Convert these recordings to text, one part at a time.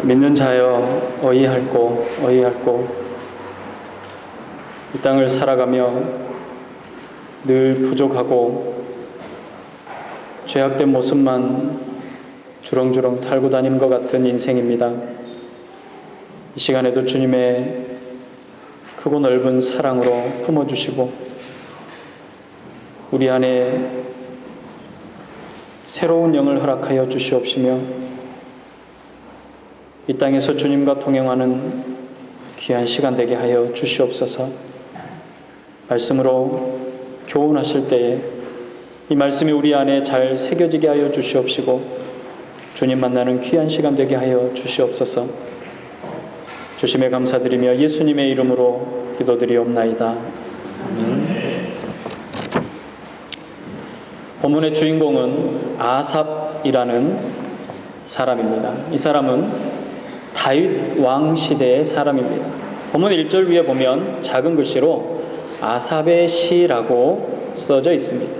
믿는 자여 어이할꼬 어이할꼬. 이 땅을 살아가며 늘 부족하고 죄악된 모습만 주렁주렁 달고 다니는 것 같은 인생입니다. 이 시간에도 주님의 크고 넓은 사랑으로 품어주시고 우리 안에 새로운 영을 허락하여 주시옵시며 이 땅에서 주님과 동행하는 귀한 시간 되게 하여 주시옵소서. 말씀으로 교훈하실 때에 이 말씀이 우리 안에 잘 새겨지게 하여 주시옵시고 주님 만나는 귀한 시간 되게 하여 주시옵소서. 주심에 감사드리며 예수님의 이름으로 기도드리옵나이다. 본문의 주인공은 아삽이라는 사람입니다. 이 사람은 다윗 왕 시대의 사람입니다. 본문 1절 위에 보면 작은 글씨로 아삽의 시라고 써져 있습니다.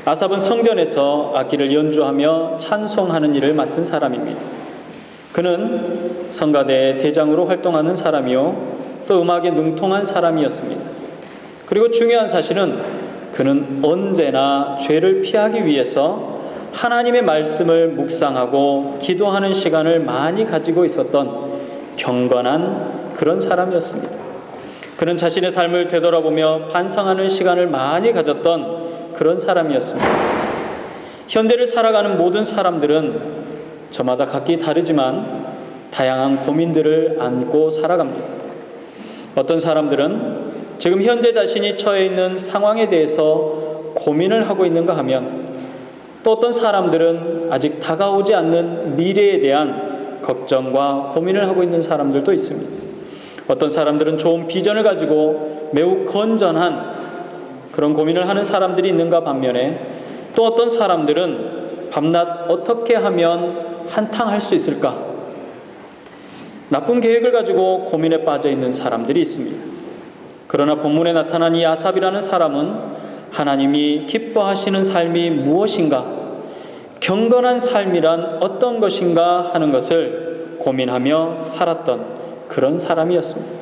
아삽은 성전에서 악기를 연주하며 찬송하는 일을 맡은 사람입니다. 그는 성가대의 대장으로 활동하는 사람이요 또 음악에 능통한 사람이었습니다. 그리고 중요한 사실은 그는 언제나 죄를 피하기 위해서 하나님의 말씀을 묵상하고 기도하는 시간을 많이 가지고 있었던 경건한 그런 사람이었습니다. 그는 자신의 삶을 되돌아보며 반성하는 시간을 많이 가졌던 그런 사람이었습니다. 현대를 살아가는 모든 사람들은 저마다 각기 다르지만 다양한 고민들을 안고 살아갑니다. 어떤 사람들은 지금 현재 자신이 처해 있는 상황에 대해서 고민을 하고 있는가 하면 또 어떤 사람들은 아직 다가오지 않는 미래에 대한 걱정과 고민을 하고 있는 사람들도 있습니다. 어떤 사람들은 좋은 비전을 가지고 매우 건전한 그런 고민을 하는 사람들이 있는가 반면에 또 어떤 사람들은 밤낮 어떻게 하면 한탕할 수 있을까? 나쁜 계획을 가지고 고민에 빠져 있는 사람들이 있습니다. 그러나 본문에 나타난 이 아삽이라는 사람은 하나님이 기뻐하시는 삶이 무엇인가? 경건한 삶이란 어떤 것인가 하는 것을 고민하며 살았던 그런 사람이었습니다.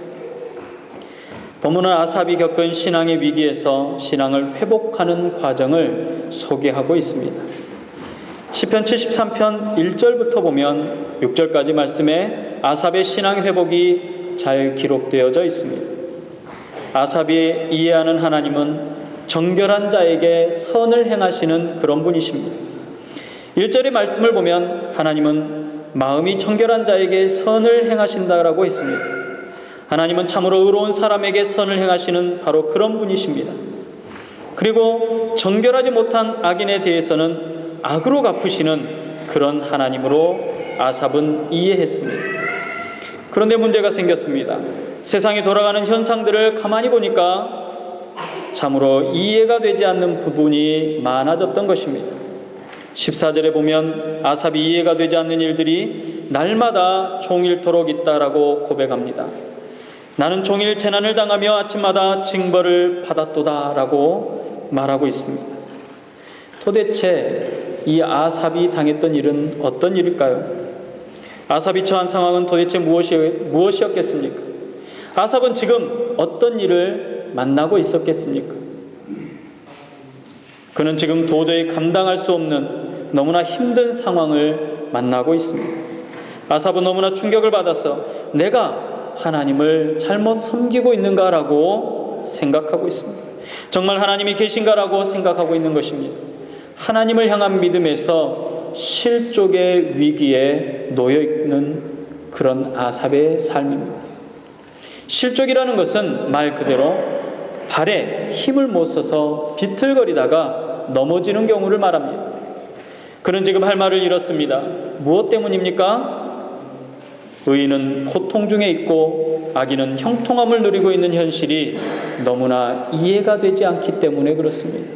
본문은 아삽이 겪은 신앙의 위기에서 신앙을 회복하는 과정을 소개하고 있습니다. 시편 73편 1절부터 보면 6절까지 말씀에 아삽의 신앙 회복이 잘 기록되어져 있습니다. 아삽이 이해하는 하나님은 정결한 자에게 선을 행하시는 그런 분이십니다. 1절의 말씀을 보면 하나님은 마음이 청결한 자에게 선을 행하신다라고 했습니다. 하나님은 참으로 의로운 사람에게 선을 행하시는 바로 그런 분이십니다. 그리고 정결하지 못한 악인에 대해서는 악으로 갚으시는 그런 하나님으로 아삽은 이해했습니다. 그런데 문제가 생겼습니다. 세상에 돌아가는 현상들을 가만히 보니까 참으로 이해가 되지 않는 부분이 많아졌던 것입니다. 14절에 보면 아삽이 이해가 되지 않는 일들이 날마다 종일토록 있다라고 고백합니다. 나는 종일 재난을 당하며 아침마다 징벌을 받았도다라고 말하고 있습니다. 도대체 이 아삽이 당했던 일은 어떤 일일까요? 아삽이 처한 상황은 도대체 무엇이었겠습니까? 아삽은 지금 어떤 일을 만나고 있었겠습니까? 그는 지금 도저히 감당할 수 없는 너무나 힘든 상황을 만나고 있습니다. 아삽은 너무나 충격을 받아서 내가 하나님을 잘못 섬기고 있는가라고 생각하고 있습니다. 정말 하나님이 계신가라고 생각하고 있는 것입니다. 하나님을 향한 믿음에서 실족의 위기에 놓여 있는 그런 아삽의 삶입니다. 실족이라는 것은 말 그대로 발에 힘을 못 써서 비틀거리다가 넘어지는 경우를 말합니다. 그는 지금 할 말을 잃었습니다. 무엇 때문입니까? 의인은 고통 중에 있고 악인은 형통함을 누리고 있는 현실이 너무나 이해가 되지 않기 때문에 그렇습니다.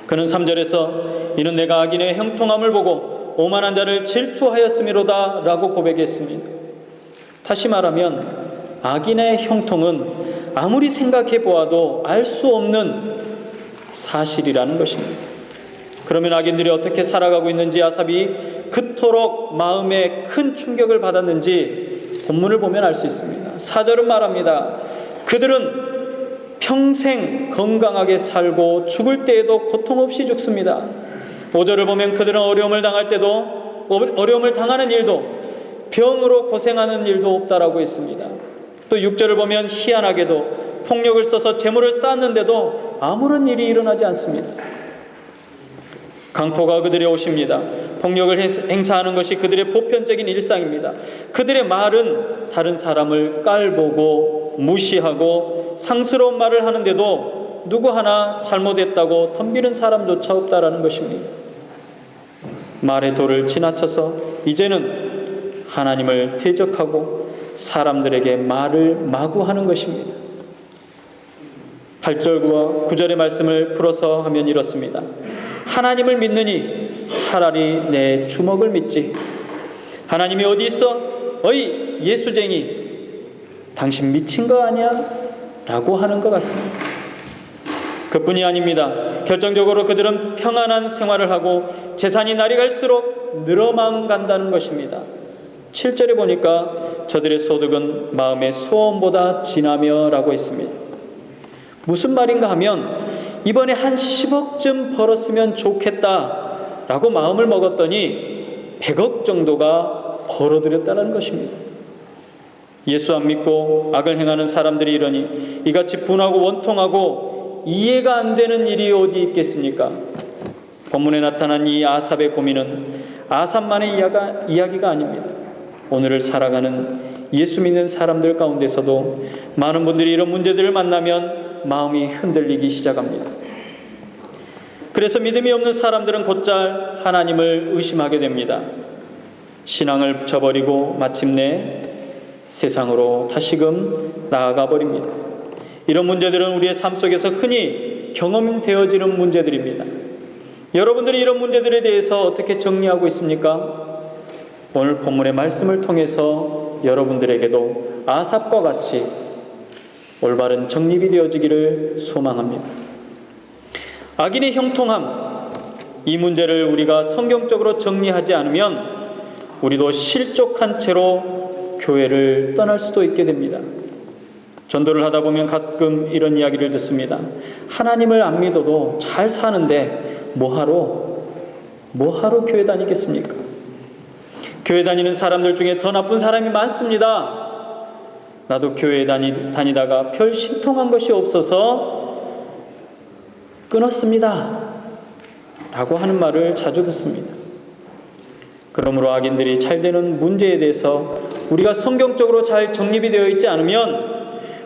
그는 3절에서 이는 내가 악인의 형통함을 보고 오만한 자를 질투하였음이로다 라고 고백했습니다. 다시 말하면 악인의 형통은 아무리 생각해 보아도 알 수 없는 사실이라는 것입니다. 그러면 악인들이 어떻게 살아가고 있는지 아삽이 그토록 마음에 큰 충격을 받았는지 본문을 보면 알 수 있습니다. 4절은 말합니다. 그들은 평생 건강하게 살고 죽을 때에도 고통 없이 죽습니다. 5절을 보면 그들은 어려움을 당할 때도, 어려움을 당하는 일도, 병으로 고생하는 일도 없다라고 했습니다. 또 6절을 보면 희한하게도 폭력을 써서 재물을 쌓았는데도 아무런 일이 일어나지 않습니다. 강포가 그들의 옷입니다. 폭력을 행사하는 것이 그들의 보편적인 일상입니다. 그들의 말은 다른 사람을 깔보고 무시하고 상스러운 말을 하는데도 누구 하나 잘못했다고 덤비는 사람조차 없다라는 것입니다. 말의 도를 지나쳐서 이제는 하나님을 대적하고 사람들에게 말을 마구 하는 것입니다. 8절과 9절의 말씀을 풀어서 하면 이렇습니다. 하나님을 믿느니 차라리 내 주먹을 믿지. 하나님이 어디 있어? 어이 예수쟁이, 당신 미친 거 아니야? 라고 하는 것 같습니다. 그뿐이 아닙니다. 결정적으로 그들은 평안한 생활을 하고 재산이 날이 갈수록 늘어만 간다는 것입니다. 7절에 보니까 저들의 소득은 마음의 소원보다 진하며 라고 했습니다. 무슨 말인가 하면 이번에 한 10억쯤 벌었으면 좋겠다 라고 마음을 먹었더니 100억 정도가 벌어들였다는 것입니다. 예수 안 믿고 악을 행하는 사람들이 이러니 이같이 분하고 원통하고 이해가 안 되는 일이 어디 있겠습니까? 본문에 나타난 이 아삽의 고민은 아삽만의 이야기가 아닙니다. 오늘을 살아가는 예수 믿는 사람들 가운데서도 많은 분들이 이런 문제들을 만나면 마음이 흔들리기 시작합니다. 그래서 믿음이 없는 사람들은 곧잘 하나님을 의심하게 됩니다. 신앙을 저버리고 마침내 세상으로 다시금 나아가 버립니다. 이런 문제들은 우리의 삶 속에서 흔히 경험되어지는 문제들입니다. 여러분들이 이런 문제들에 대해서 어떻게 정리하고 있습니까? 오늘 본문의 말씀을 통해서 여러분들에게도 아삽과 같이 올바른 정립이 되어지기를 소망합니다. 악인의 형통함, 이 문제를 우리가 성경적으로 정리하지 않으면 우리도 실족한 채로 교회를 떠날 수도 있게 됩니다. 전도를 하다 보면 가끔 이런 이야기를 듣습니다. 하나님을 안 믿어도 잘 사는데 뭐하러 교회 다니겠습니까? 교회 다니는 사람들 중에 더 나쁜 사람이 많습니다. 나도 교회에 다니다가 별 신통한 것이 없어서 끊었습니다 라고 하는 말을 자주 듣습니다. 그러므로 악인들이 잘 되는 문제에 대해서 우리가 성경적으로 잘 정립이 되어 있지 않으면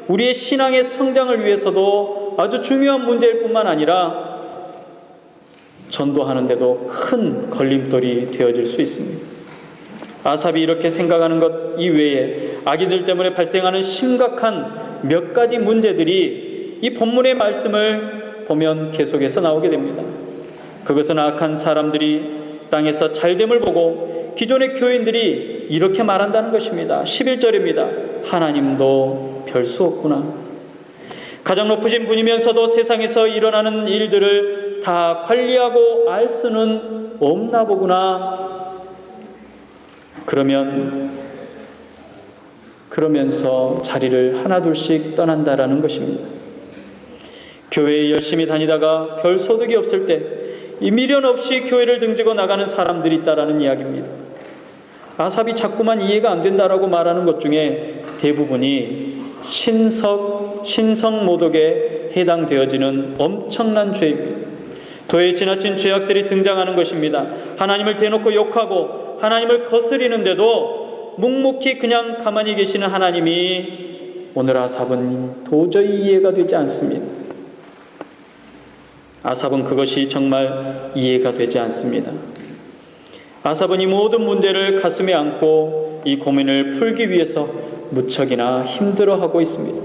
우리의 신앙의 성장을 위해서도 아주 중요한 문제일 뿐만 아니라 전도하는 데도 큰 걸림돌이 되어질 수 있습니다. 아삽이 이렇게 생각하는 것 이외에 악인들 때문에 발생하는 심각한 몇 가지 문제들이 이 본문의 말씀을 보면 계속해서 나오게 됩니다. 그것은 악한 사람들이 땅에서 잘됨을 보고 기존의 교인들이 이렇게 말한다는 것입니다. 11절입니다. 하나님도 별 수 없구나. 가장 높으신 분이면서도 세상에서 일어나는 일들을 다 관리하고 알 수는 없나 보구나. 그러면서 자리를 하나둘씩 떠난다라는 것입니다. 교회에 열심히 다니다가 별 소득이 없을 때 이 미련 없이 교회를 등지고 나가는 사람들이 있다라는 이야기입니다. 아삽이 자꾸만 이해가 안 된다라고 말하는 것 중에 대부분이 신성모독에 해당되어지는 엄청난 죄입니다. 도에 지나친 죄악들이 등장하는 것입니다. 하나님을 대놓고 욕하고 하나님을 거스리는데도 묵묵히 그냥 가만히 계시는 하나님이 오늘 아삽은 도저히 이해가 되지 않습니다. 아삽은 그것이 정말 이해가 되지 않습니다. 아삽은 이 모든 문제를 가슴에 안고 이 고민을 풀기 위해서 무척이나 힘들어하고 있습니다.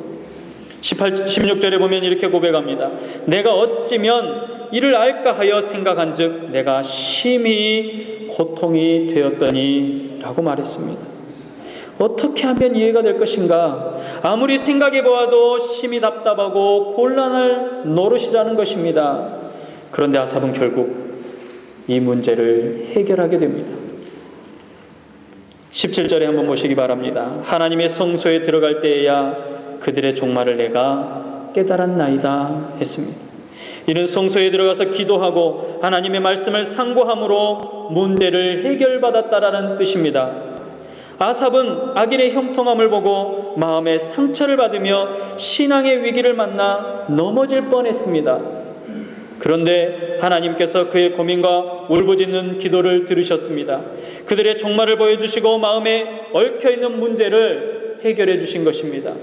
16절에 보면 이렇게 고백합니다. 내가 어찌면 이를 알까 하여 생각한즉 내가 심히 고통이 되었더니 라고 말했습니다. 어떻게 하면 이해가 될 것인가? 아무리 생각해 보아도 심히 답답하고 곤란할 노릇이라는 것입니다. 그런데 아삽은 결국 이 문제를 해결하게 됩니다. 17절에 한번 보시기 바랍니다. 하나님의 성소에 들어갈 때에야 그들의 종말을 내가 깨달았나이다 했습니다. 이는 성소에 들어가서 기도하고 하나님의 말씀을 상고함으로 문제를 해결받았다라는 뜻입니다. 아삽은 악인의 형통함을 보고 마음에 상처를 받으며 신앙의 위기를 만나 넘어질 뻔했습니다. 그런데 하나님께서 그의 고민과 울부짖는 기도를 들으셨습니다. 그들의 종말을 보여주시고 마음에 얽혀있는 문제를 해결해 주신 것입니다.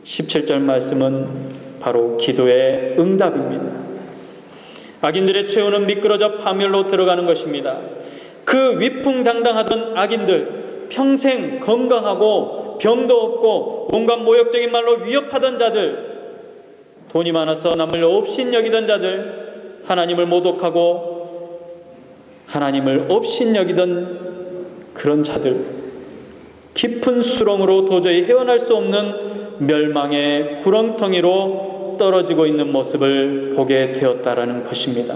17절 말씀은 바로 기도의 응답입니다. 악인들의 최후는 미끄러져 파멸로 들어가는 것입니다. 그 위풍당당하던 악인들, 평생 건강하고 병도 없고 온갖 모욕적인 말로 위협하던 자들, 돈이 많아서 남을 업신여기던 자들, 하나님을 모독하고 하나님을 업신여기던 그런 자들, 깊은 수렁으로 도저히 헤어날 수 없는 멸망의 구렁텅이로 떨어지고 있는 모습을 보게 되었다라는 것입니다.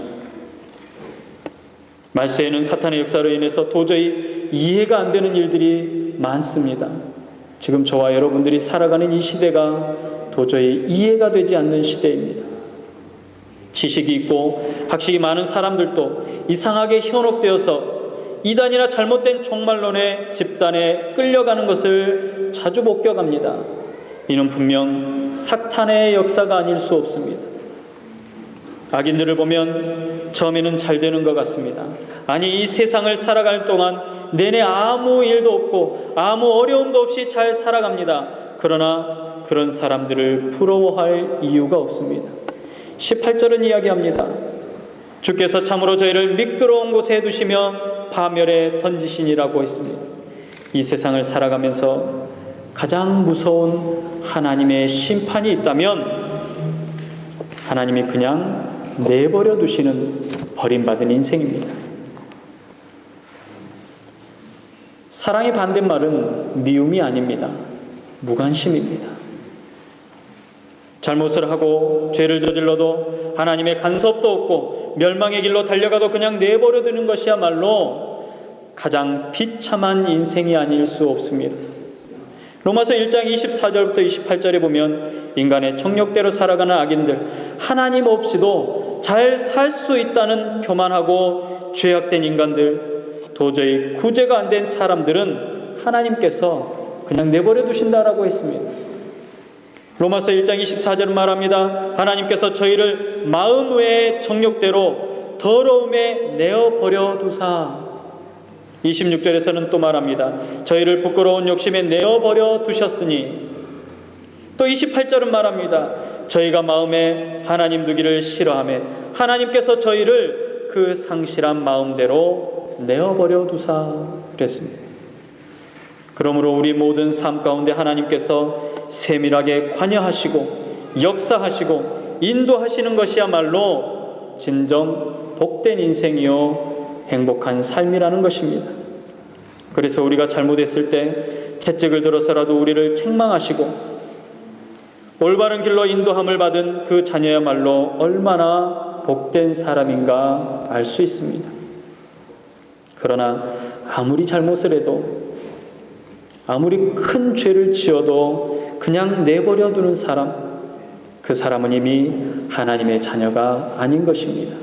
말세에는 사탄의 역사로 인해서 도저히 이해가 안 되는 일들이 많습니다. 지금 저와 여러분들이 살아가는 이 시대가 도저히 이해가 되지 않는 시대입니다. 지식이 있고 학식이 많은 사람들도 이상하게 현혹되어서 이단이나 잘못된 종말론의 집단에 끌려가는 것을 자주 목격합니다. 이는 분명 사탄의 역사가 아닐 수 없습니다. 악인들을 보면 처음에는 잘 되는 것 같습니다. 아니, 이 세상을 살아갈 동안 내내 아무 일도 없고 아무 어려움도 없이 잘 살아갑니다. 그러나 그런 사람들을 부러워할 이유가 없습니다. 18절은 이야기합니다. 주께서 참으로 저희를 미끄러운 곳에 두시며 파멸에 던지시니라고 했습니다. 이 세상을 살아가면서 가장 무서운 하나님의 심판이 있다면 하나님이 그냥 내버려 두시는 버림받은 인생입니다. 사랑의 반대말은 미움이 아닙니다. 무관심입니다. 잘못을 하고 죄를 저질러도 하나님의 간섭도 없고 멸망의 길로 달려가도 그냥 내버려 두는 것이야말로 가장 비참한 인생이 아닐 수 없습니다. 로마서 1장 24절부터 28절에 보면 인간의 정욕대로 살아가는 악인들, 하나님 없이도 잘 살 수 있다는 교만하고 죄악된 인간들, 도저히 구제가 안 된 사람들은 하나님께서 그냥 내버려 두신다라고 했습니다. 로마서 1장 24절은 말합니다. 하나님께서 저희를 마음 외의 정욕대로 더러움에 내어버려 두사. 26절에서는 또 말합니다. 저희를 부끄러운 욕심에 내어버려 두셨으니. 또 28절은 말합니다. 저희가 마음에 하나님 두기를 싫어하며 하나님께서 저희를 그 상실한 마음대로 내어버려 두사 그랬습니다. 그러므로 우리 모든 삶 가운데 하나님께서 세밀하게 관여하시고 역사하시고 인도하시는 것이야말로 진정 복된 인생이요 행복한 삶이라는 것입니다. 그래서 우리가 잘못했을 때 채찍을 들어서라도 우리를 책망하시고 올바른 길로 인도함을 받은 그 자녀야말로 얼마나 복된 사람인가 알 수 있습니다. 그러나 아무리 잘못을 해도 아무리 큰 죄를 지어도 그냥 내버려 두는 사람, 그 사람은 이미 하나님의 자녀가 아닌 것입니다.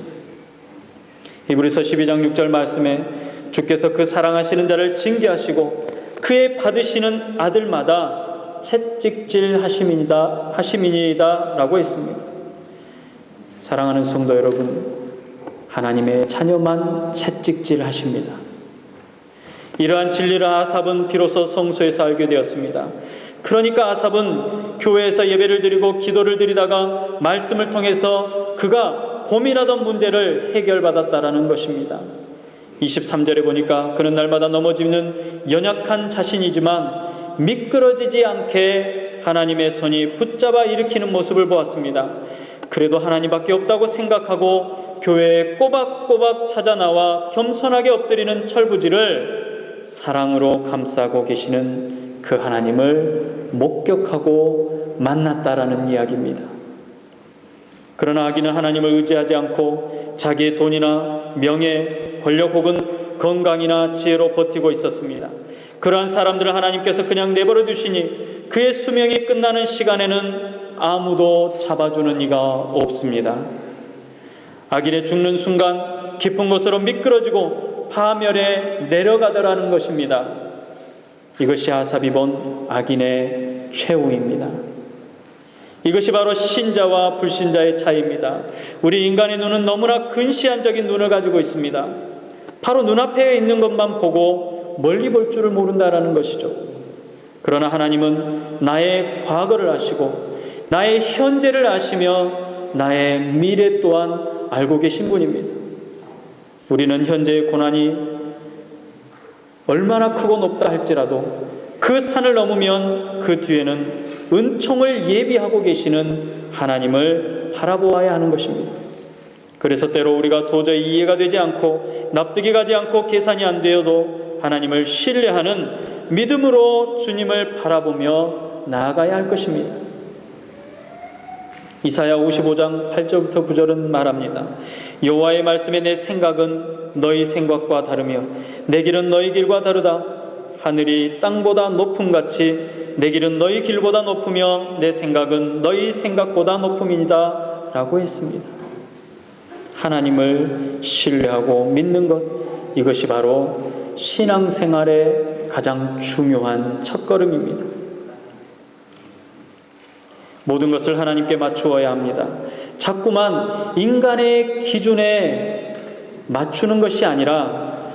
히브리서 12장 6절 말씀에 주께서 그 사랑하시는 자를 징계하시고 그의 받으시는 아들마다 채찍질 하심이니이다 라고 했습니다. 사랑하는 성도 여러분, 하나님의 자녀만 채찍질 하십니다. 이러한 진리를 아삽은 비로소 성소에서 알게 되었습니다. 그러니까 아삽은 교회에서 예배를 드리고 기도를 드리다가 말씀을 통해서 그가 고민하던 문제를 해결받았다라는 것입니다. 23절에 보니까 그는 날마다 넘어지는 연약한 자신이지만 미끄러지지 않게 하나님의 손이 붙잡아 일으키는 모습을 보았습니다. 그래도 하나님밖에 없다고 생각하고 교회에 꼬박꼬박 찾아 나와 겸손하게 엎드리는 철부지를 사랑으로 감싸고 계시는 그 하나님을 목격하고 만났다라는 이야기입니다. 그러나 악인은 하나님을 의지하지 않고 자기의 돈이나 명예, 권력 혹은 건강이나 지혜로 버티고 있었습니다. 그러한 사람들을 하나님께서 그냥 내버려 두시니 그의 수명이 끝나는 시간에는 아무도 잡아주는 이가 없습니다. 악인의 죽는 순간 깊은 곳으로 미끄러지고 파멸에 내려가더라는 것입니다. 이것이 아삽이 본 악인의 최후입니다. 이것이 바로 신자와 불신자의 차이입니다. 우리 인간의 눈은 너무나 근시안적인 눈을 가지고 있습니다. 바로 눈앞에 있는 것만 보고 멀리 볼 줄을 모른다라는 것이죠. 그러나 하나님은 나의 과거를 아시고 나의 현재를 아시며 나의 미래 또한 알고 계신 분입니다. 우리는 현재의 고난이 얼마나 크고 높다 할지라도 그 산을 넘으면 그 뒤에는 은총을 예비하고 계시는 하나님을 바라보아야 하는 것입니다. 그래서 때로 우리가 도저히 이해가 되지 않고 납득이 가지 않고 계산이 안 되어도 하나님을 신뢰하는 믿음으로 주님을 바라보며 나아가야 할 것입니다. 이사야 55장 8절부터 9절은 말합니다. 여호와의 말씀에 내 생각은 너희 생각과 다르며 내 길은 너희 길과 다르다. 하늘이 땅보다 높음같이 내 길은 너희 길보다 높으며 내 생각은 너희 생각보다 높음이니라 라고 했습니다. 하나님을 신뢰하고 믿는 것, 이것이 바로 신앙생활의 가장 중요한 첫걸음입니다. 모든 것을 하나님께 맞추어야 합니다. 자꾸만 인간의 기준에 맞추는 것이 아니라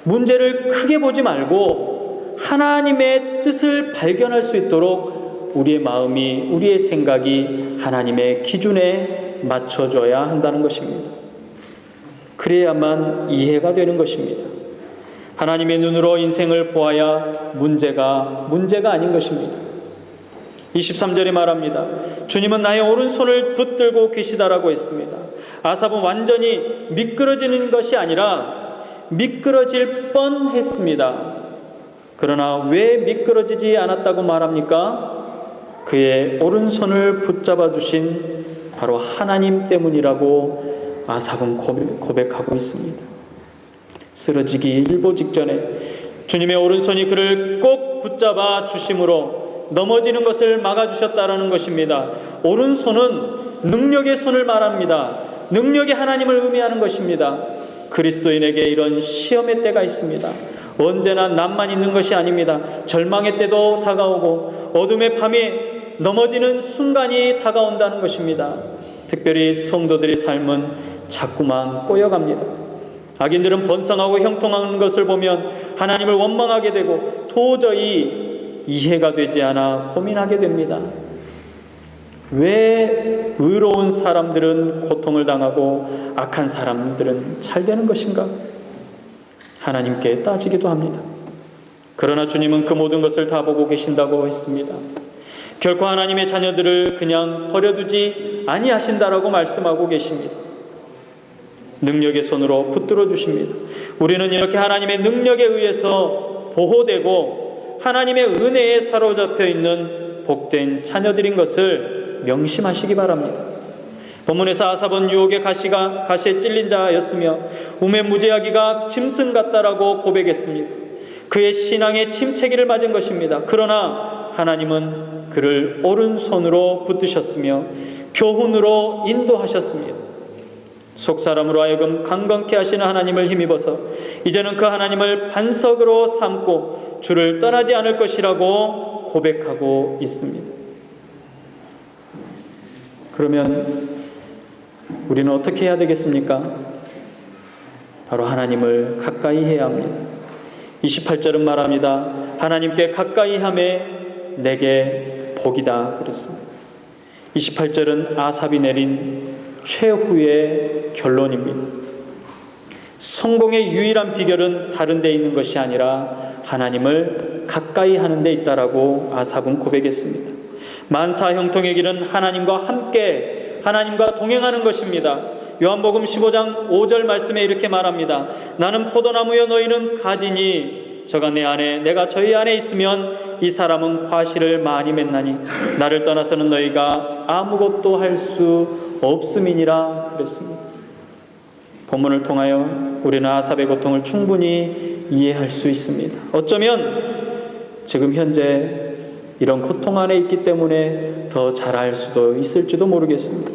문제를 크게 보지 말고 하나님의 뜻을 발견할 수 있도록 우리의 마음이, 우리의 생각이 하나님의 기준에 맞춰져야 한다는 것입니다. 그래야만 이해가 되는 것입니다. 하나님의 눈으로 인생을 보아야 문제가 아닌 것입니다. 23절에 말합니다. 주님은 나의 오른손을 붙들고 계시다라고 했습니다. 아삽은 완전히 미끄러지는 것이 아니라 미끄러질 뻔했습니다. 그러나 왜 미끄러지지 않았다고 말합니까? 그의 오른손을 붙잡아 주신 바로 하나님 때문이라고 아삽은 고백하고 있습니다. 쓰러지기 일보 직전에 주님의 오른손이 그를 꼭 붙잡아 주심으로 넘어지는 것을 막아주셨다라는 것입니다. 오른손은 능력의 손을 말합니다. 능력이 하나님을 의미하는 것입니다. 그리스도인에게 이런 시험의 때가 있습니다. 언제나 남만 있는 것이 아닙니다. 절망의 때도 다가오고 어둠의 밤이 넘어지는 순간이 다가온다는 것입니다. 특별히 성도들의 삶은 자꾸만 꼬여갑니다. 악인들은 번성하고 형통하는 것을 보면 하나님을 원망하게 되고 도저히 이해가 되지 않아 고민하게 됩니다. 왜 의로운 사람들은 고통을 당하고 악한 사람들은 잘 되는 것인가? 하나님께 따지기도 합니다. 그러나 주님은 그 모든 것을 다 보고 계신다고 했습니다. 결코 하나님의 자녀들을 그냥 버려두지 아니하신다라고 말씀하고 계십니다. 능력의 손으로 붙들어 주십니다. 우리는 이렇게 하나님의 능력에 의해서 보호되고 하나님의 은혜에 사로잡혀 있는 복된 자녀들인 것을 명심하시기 바랍니다. 본문에서 아삽은 유혹의 가시에 찔린 자였으며 우매무제하기가 짐승 같다라고 고백했습니다. 그의 신앙의 침체기를 맞은 것입니다. 그러나 하나님은 그를 오른손으로 붙드셨으며 교훈으로 인도하셨습니다. 속사람으로 하여금 강건케 하시는 하나님을 힘입어서 이제는 그 하나님을 반석으로 삼고 주를 떠나지 않을 것이라고 고백하고 있습니다. 그러면 우리는 어떻게 해야 되겠습니까? 바로 하나님을 가까이 해야 합니다. 28절은 말합니다. 하나님께 가까이 함에 내게 복이다 그랬습니다. 28절은 아삽이 내린 최후의 결론입니다. 성공의 유일한 비결은 다른 데 있는 것이 아니라 하나님을 가까이 하는 데 있다라고 아삽은 고백했습니다. 만사 형통의 길은 하나님과 함께 하나님과 동행하는 것입니다. 요한복음 15장 5절 말씀에 이렇게 말합니다. 나는 포도나무여 너희는 가지니 저가 내 안에 내가 저희 안에 있으면 이 사람은 과실을 많이 맺나니 나를 떠나서는 너희가 아무것도 할 수 없음이니라 그랬습니다. 본문을 통하여 우리는 아삽의 고통을 충분히 이해할 수 있습니다. 어쩌면 지금 현재 이런 고통 안에 있기 때문에 더 잘할 수도 있을지도 모르겠습니다.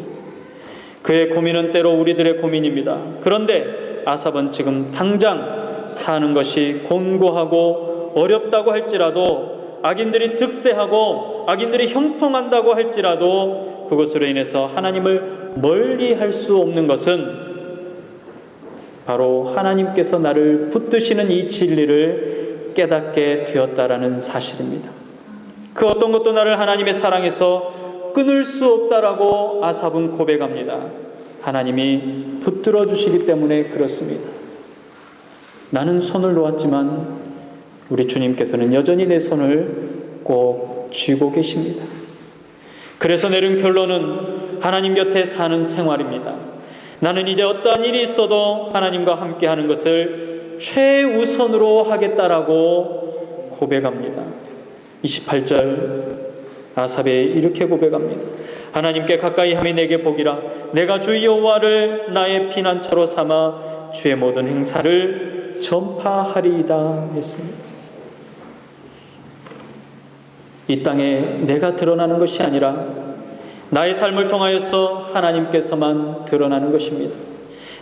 그의 고민은 때로 우리들의 고민입니다. 그런데 아삽은 지금 당장 사는 것이 곤고하고 어렵다고 할지라도, 악인들이 득세하고 악인들이 형통한다고 할지라도 그것으로 인해서 하나님을 멀리할 수 없는 것은 바로 하나님께서 나를 붙드시는 이 진리를 깨닫게 되었다라는 사실입니다. 그 어떤 것도 나를 하나님의 사랑에서 끊을 수 없다라고 아삽은 고백합니다. 하나님이 붙들어 주시기 때문에 그렇습니다. 나는 손을 놓았지만 우리 주님께서는 여전히 내 손을 꼭 쥐고 계십니다. 그래서 내린 결론은 하나님 곁에 사는 생활입니다. 나는 이제 어떠한 일이 있어도 하나님과 함께하는 것을 최우선으로 하겠다라고 고백합니다. 28절 아삽이 이렇게 고백합니다. 하나님께 가까이 함이 내게 복이라. 내가 주 여호와를 나의 피난처로 삼아 주의 모든 행사를 전파하리이다 했습니다. 이 땅에 내가 드러나는 것이 아니라 나의 삶을 통하여서 하나님께서만 드러나는 것입니다.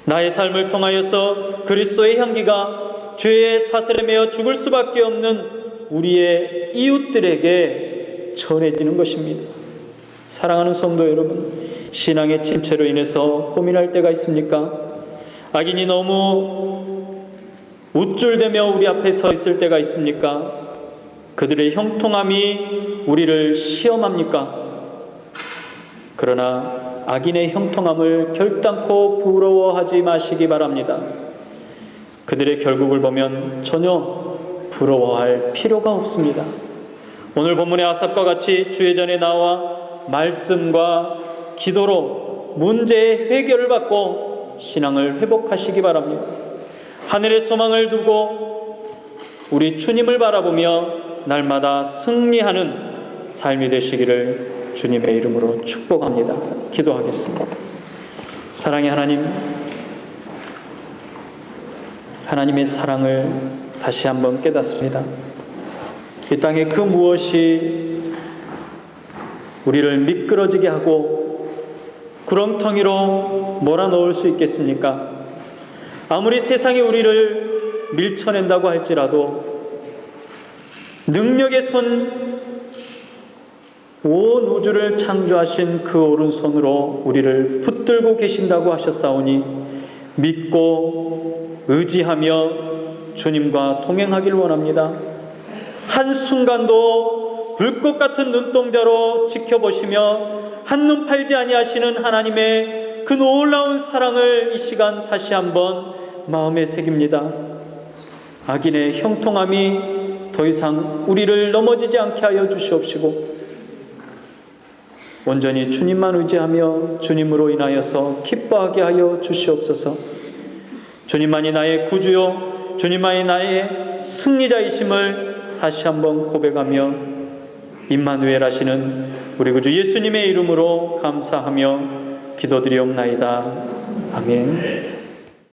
나의 삶을 통하여서 그리스도의 향기가 죄의 사슬에 매어 죽을 수밖에 없는 우리의 이웃들에게 전해지는 것입니다. 사랑하는 성도 여러분, 신앙의 침체로 인해서 고민할 때가 있습니까? 악인이 너무 우쭐대며 우리 앞에 서 있을 때가 있습니까? 그들의 형통함이 우리를 시험합니까? 그러나 악인의 형통함을 결단코 부러워하지 마시기 바랍니다. 그들의 결국을 보면 전혀 부러워할 필요가 없습니다. 오늘 본문의 아삽과 같이 주의 전에 나와 말씀과 기도로 문제의 해결을 받고 신앙을 회복하시기 바랍니다. 하늘의 소망을 두고 우리 주님을 바라보며 날마다 승리하는 삶이 되시기를 주님의 이름으로 축복합니다. 기도하겠습니다. 사랑의 하나님, 하나님의 사랑을 다시 한번 깨닫습니다. 이 땅에 그 무엇이 우리를 미끄러지게 하고 구렁텅이로 몰아넣을 수 있겠습니까? 아무리 세상이 우리를 밀쳐낸다고 할지라도 능력의 손, 온 우주를 창조하신 그 오른손으로 우리를 붙들고 계신다고 하셨사오니 믿고 의지하며 주님과 동행하길 원합니다. 한순간도 불꽃 같은 눈동자로 지켜보시며 한눈 팔지 아니하시는 하나님의 그 놀라운 사랑을 이 시간 다시 한번 마음에 새깁니다. 악인의 형통함이 더 이상 우리를 넘어지지 않게 하여 주시옵시고 온전히 주님만 의지하며 주님으로 인하여서 기뻐하게 하여 주시옵소서. 주님만이 나의 구주요 주님만이 나의 승리자이심을 다시 한번 고백하며 임마누엘 하시는 우리 구주 예수님의 이름으로 감사하며 기도드리옵나이다. 아멘.